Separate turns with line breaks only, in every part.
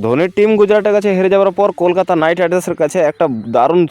ধোনির টিম গুজরাটের কাছে হেরে যাওয়ার পর কলকাতা নাইট রাইডার্সের কাছে একটা দারুণ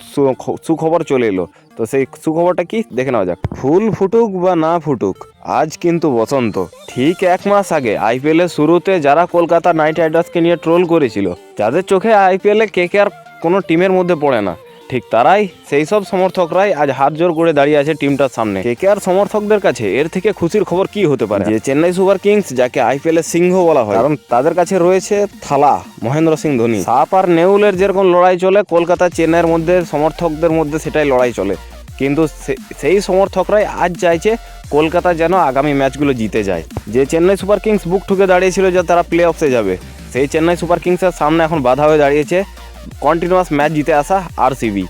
সুখবর চলে এলো। তো সেই সুখবরটা কি দেখে নেওয়া যাক। ফুল ফুটুক বা না ফুটুক, আজ কিন্তু বসন্ত। ঠিক 1 মাস আগে আইপিএল এর শুরুতে যারা কলকাতা নাইট রাইডার্সকে নিয়ে ট্রোল করেছিল, যাদের চোখে আইপিএল এ কেকেআর কোনো টিমের মধ্যে পড়ে না, ঠিক তারাই, সেই সব সমর্থকরাই আজ হাত জোর করে দাঁড়িয়ে আছে টিমটার সামনে। কেকেআর সমর্থকদের কাছে এর থেকে খুশির খবর কি হতে পারে যে চেন্নাই সুপার কিংস, যাকে আইপিএল এর সিংহ বলা হয়, কারণ তাদের কাছে রয়েছে থালা মহেন্দ্র সিং ধোনি। সাপ আর নেউলের যেরকম লড়াই চলে কলকাতা চেন্নাইয়ের মধ্যে সমর্থকদের মধ্যে, সেটাই লড়াই চলে। কিন্তু সেই সমর্থকরাই আজ চাইছে কলকাতা যেন আগামী ম্যাচগুলো জিতে যায়। যে চেন্নাই সুপার কিংস বুক ঠুকে দাঁড়িয়েছিল যে তারা প্লে অফসে যাবে, সেই চেন্নাই সুপার কিংসের সামনে এখন বাধা হয়ে দাঁড়িয়েছে কন্টিনিউয়াস ম্যাচ জিতে আসা আরসিবি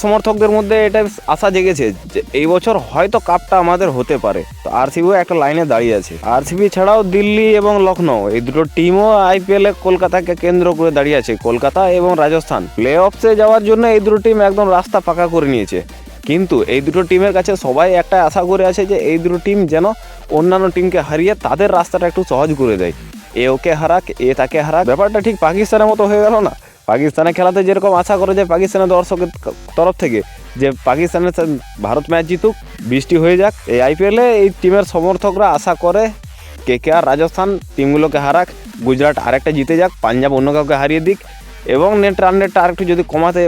সমর্থকদের মধ্যে এটা আশা জেগেছে যে এই বছর হয়তো কাপটা আমাদের হতে পারে। তো আরসিবিও একটা লাইনে দাঁড়িয়ে আছে। আরসিবি ছাড়াও দিল্লি এবং লখনৌ, এই দুটো টিমও আইপিএল এ কলকাতাকে কেন্দ্র করে দাঁড়িয়ে আছে। কলকাতা এবং রাজস্থান প্লে অফসে যাওয়ার জন্য এই দুটো টিম একদম রাস্তা পাকা করে নিয়েছে। কিন্তু এই দুটো টিমের কাছে সবাই একটা আশা করে আছে যে এই দুটো টিম যেন অন্যান্য টিমকে হারিয়ে তাদের রাস্তাটা একটু সহজ করে দেয়। এ ওকে হারাক, এ তাকে হারাক, ব্যাপারটা ঠিক পাকিস্তানের মতো হয়ে গেল না? পাকিস্তানের খেলাতে যেরকম আশা করে যে পাকিস্তানের দর্শকের তরফ থেকে যে পাকিস্তানের ভারত ম্যাচ জিতুক, বৃষ্টি হয়ে যাক, এই আইপিএলে এই টিমের সমর্থকরা আশা করে কেকেআর রাজস্থান টিমগুলোকে হারাক, গুজরাট আরেকটা জিতে যাক, পাঞ্জাব অন্য কাউকে হারিয়ে দিক, এবং নেট রান রেটটা আরেকটু যদি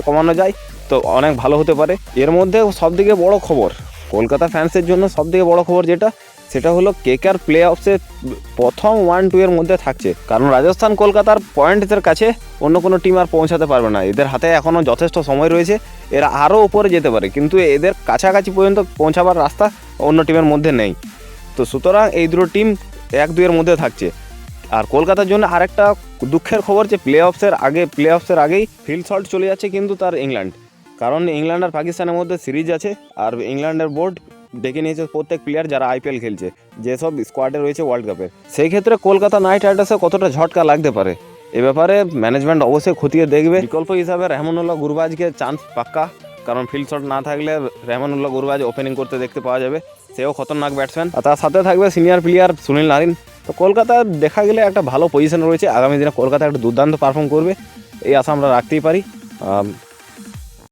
কমানো যায় তো অনেক ভালো হতে পারে। এর মধ্যে সবথেকে বড় খবর, কলকাতা ফ্যান্সের জন্য সবথেকে বড় খবর সেটা হলো কেকেআর প্লে অফসে প্রথম 1-2 এর মধ্যে থাকছে। কারণ রাজস্থান কলকাতার পয়েন্টের কাছে অন্য কোনো টিম আর পৌঁছাতে পারবে না। এদের হাতে এখনও যথেষ্ট সময় রয়েছে, এরা আরও উপরে যেতে পারে, কিন্তু এদের কাছাকাছি পর্যন্ত পৌঁছাবার রাস্তা অন্য টিমের মধ্যে নেই। তো সুতরাং এই দুটো টিম 1-2 এর মধ্যে থাকছে। আর কলকাতার জন্য আরেকটা দুঃখের খবর যে প্লে অফসের আগেই ফিল্ড শট চলে যাচ্ছে কিন্তু তার ইংল্যান্ড। কারণ ইংল্যান্ড আর পাকিস্তানের মধ্যে সিরিজ আছে, আর ইংল্যান্ডের বোর্ড ডেকে নিয়েছে প্রত্যেক প্লেয়ার যারা আইপিএল খেলছে, যেসব স্কোয়াডে রয়েছে ওয়ার্ল্ড কাপের। সেই ক্ষেত্রে কলকাতা নাইট রাইডার্সে কতটা ঝটকা লাগতে পারে এ ব্যাপারে ম্যানেজমেন্ট অবশ্যই খতিয়ে দেখবে। বিকল্প হিসাবে রেহমানুল্লাহ গুরবাজকে চান্স পাক্কা, কারণ ফিল্ড শট না থাকলে রেহমানুল্লাহ গুরবাজ ওপেনিং করতে দেখতে পাওয়া যাবে, সেও খতরনাক ব্যাটসম্যান। আর তার সাথে থাকবে সিনিয়র প্লেয়ার সুনীল নারিন। তো কলকাতা দেখা গেলে একটা ভালো পজিশন রয়েছে, আগামী দিনে কলকাতা একটা দুর্দান্ত পারফর্ম করবে এই আশা আমরা রাখতেই পারি।